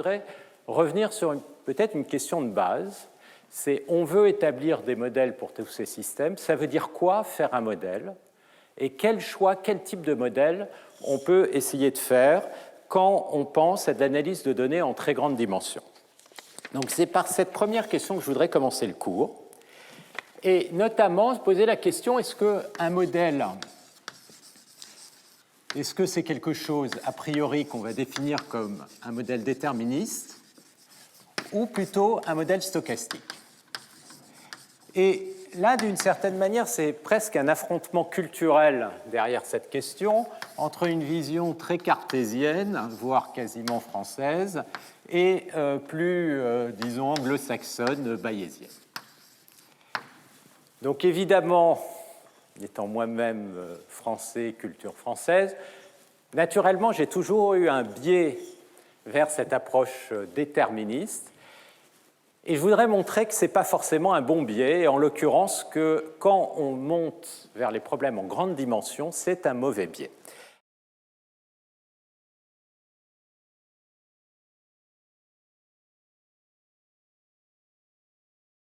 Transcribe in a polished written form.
voudrais revenir sur peut-être une question de base. C'est on veut établir des modèles pour tous ces systèmes. Ça veut dire quoi faire un modèle? Et quel choix, quel type de modèle on peut essayer de faire quand on pense à de l'analyse de données en très grande dimension? Donc c'est par cette première question que je voudrais commencer le cours. Et notamment se poser la question, est-ce qu'un modèle, est-ce que c'est quelque chose a priori qu'on va définir comme un modèle déterministe ou plutôt un modèle stochastique? Et là, d'une certaine manière, c'est presque un affrontement culturel derrière cette question entre une vision très cartésienne, voire quasiment française, et plus, disons, anglo-saxonne, bayésienne. Donc évidemment, étant moi-même français, culture française, naturellement, j'ai toujours eu un biais vers cette approche déterministe. Et je voudrais montrer que ce n'est pas forcément un bon biais, et en l'occurrence que quand on monte vers les problèmes en grande dimension, c'est un mauvais biais.